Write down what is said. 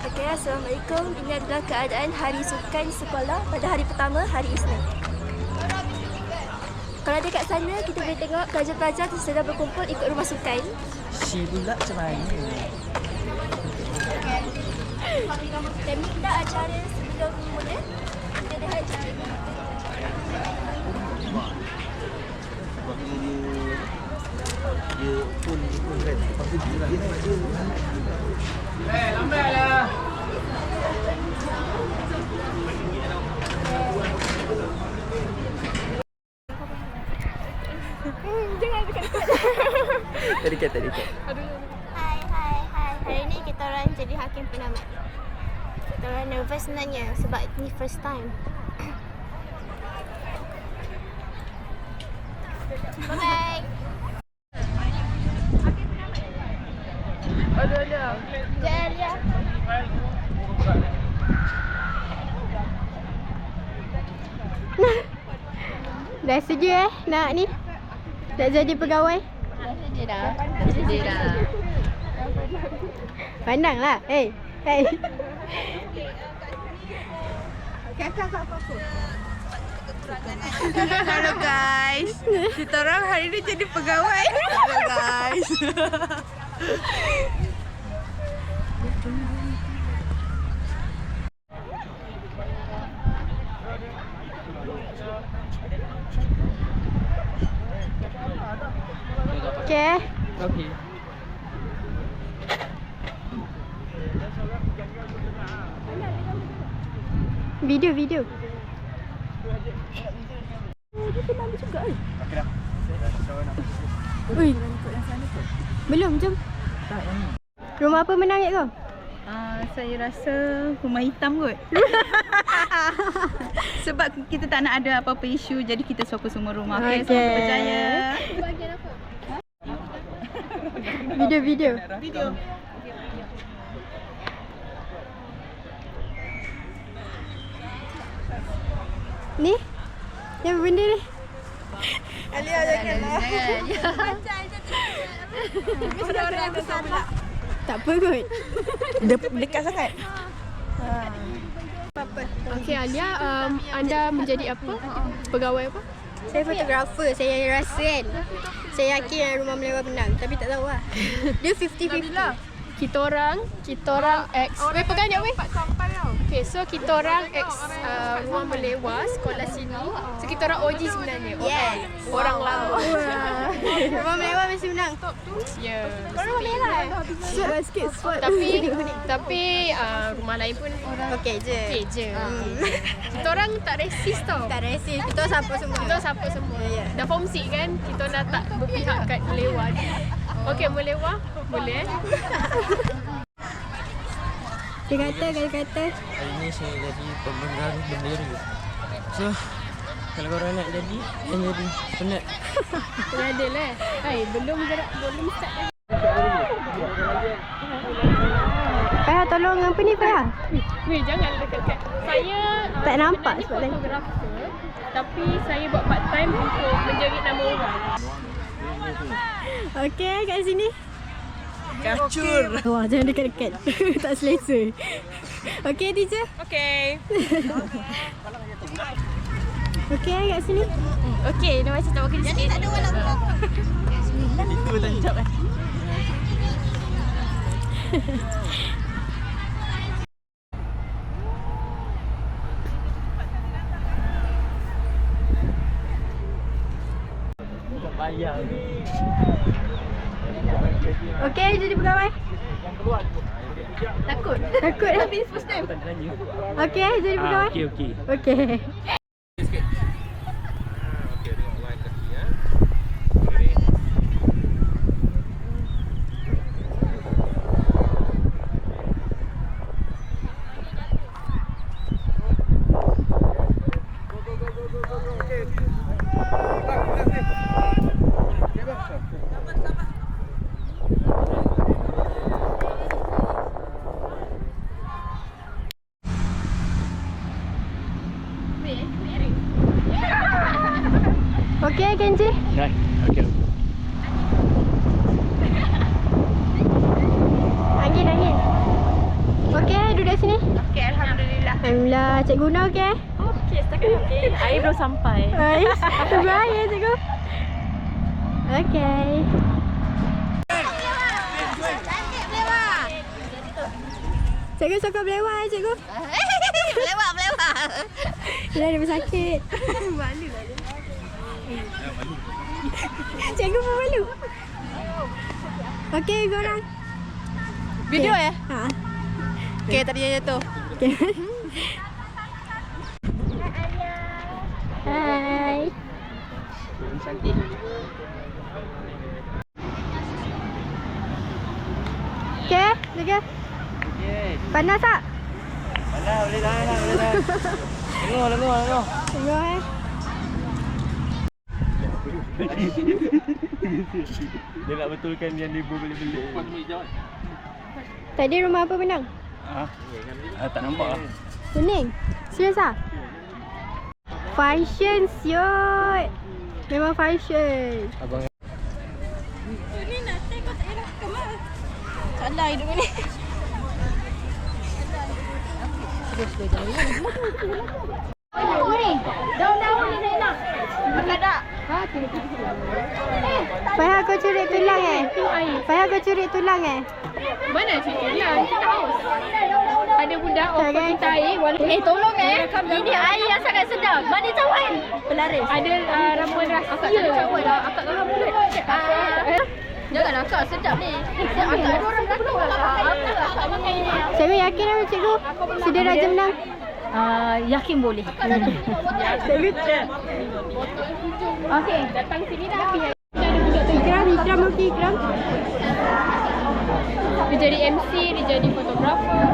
Okay, Assalamualaikum. Ini adalah keadaan hari sukan sekolah pada hari pertama, hari Isnin. Kalau dekat sana, kita boleh tengok pelajar-pelajar sedang berkumpul ikut rumah sukan. Si pula macam mana? Teknik dah acara sebelum mula. Kita dah acara. Sebabnya dia pun kan. Lepas tu dia lambatlah. Jangan dekat-dekat. Tadi. Hai. Hari ni kita orang jadi hakim penamat. Kita orang nervous sebenarnya sebab ni first time. Bye. Ada. Jaya. Dah setuju nak ni? Nak jadi pegawai? Dah. Pandanglah. Hey. Hello guys. Kita orang hari ni jadi pegawai. Hello guys. Okay. Okey. Video. Okey dah. Ui. Belum, jom. Tak yang ni. Rumah apa menang kat kau? Saya rasa rumah hitam kot. Sebab kita tak nak ada apa-apa isu, jadi kita sokong semua rumah. Okey, semoga berjaya. Video. Ni? Yang benda ni? Alia janganlah. Mesti orang yang besar pula. Tak apa kot. Dekat sangat. Okey Alia, anda menjadi apa? Pegawai apa? Saya fotografer. Saya rasa kan, saya yakin rumah Melewa menang. Tapi tak tahu lah. Dia 50-50. Kita orang ex. Weh, pegang jap weh. Okay, so kita orang ex rumah Melewa, sekolah sini. So kita orang OG sebenarnya. Orang lama. Rumah Melewa mesti menang. Ya. Rumah Melewa. Sikit. Tapi rumah lain pun okey je. Kita orang tak resist tau. Tak resist. Kita support semua. Dah form 6 kan? Kita dah tak berpihak kat Melewa. Okey, Melewa boleh. Dia kata Hari ni saya jadi pemenang bendera. So, kalau korang nak jadi, saya jadi penat. Penadil Hai, belum start lagi. Payah tolong apa ni Payah? Weh, jangan dekat-dekat. Saya Tak nampak sebab lain. fotografer, tapi saya buat part time untuk menjerit nama orang. Okey, kat sini. Kacur. Wah, jangan dekat-dekat. Tak selesa. Okey, teacher. Okey. Okey, kat sini. Okey, dia macam tak makan sikit. Tak ada walaupun. Itu tancap kan. Tak payah. Okey, jadi pegawai. Takut Tapi first time. Okey, jadi pegawai. Okey. Okey. Okey, Kenji. Right. Okey. Angin. Okey, duduk sini? Okey, alhamdulillah. Alhamdulillah. Cikgu Guna okey? Okey, setakat okey. Air belum sampai. Baik. Terbaik ya cikgu. Okey. Cikgu suka berlewat ya cikgu? Melewat. Yelah dia bersakit. Malu lah dia. Cikgu pun malu. Okey korang. Video ya? Ha. Okey, tadi yang jatuh. Okay. Hai. Cantik. Okay, jaga. Okey. Panas tak? Alah, boleh tahan. Tengok. Tengok Dia nak betulkan yang dia belik-belik. Tadi rumah apa menang? Tak nampak lah. Kuning. Serius ah? Function siot. Memang function. Abang Salah hidup ni. Faham kau curi tulang Faham kau curi tulang Mana cerita lah, kita haus. Ada budak offer kita air walaupun Tolong ini air yang sangat sedap. Mana cawan? Pelaris. ada ramuan rahsia. Akak tak ada cawan. Akak tak ada mulut. Jangan akak sedap ni. Akak ada orang belakang. Akak makan ini. Cikgu yakin apa cikgu? Sudah Raja menang? Yakin boleh. Okey. Datang sini dah. Ikram okey Ikram. Dia jadi MC, dia jadi fotografer.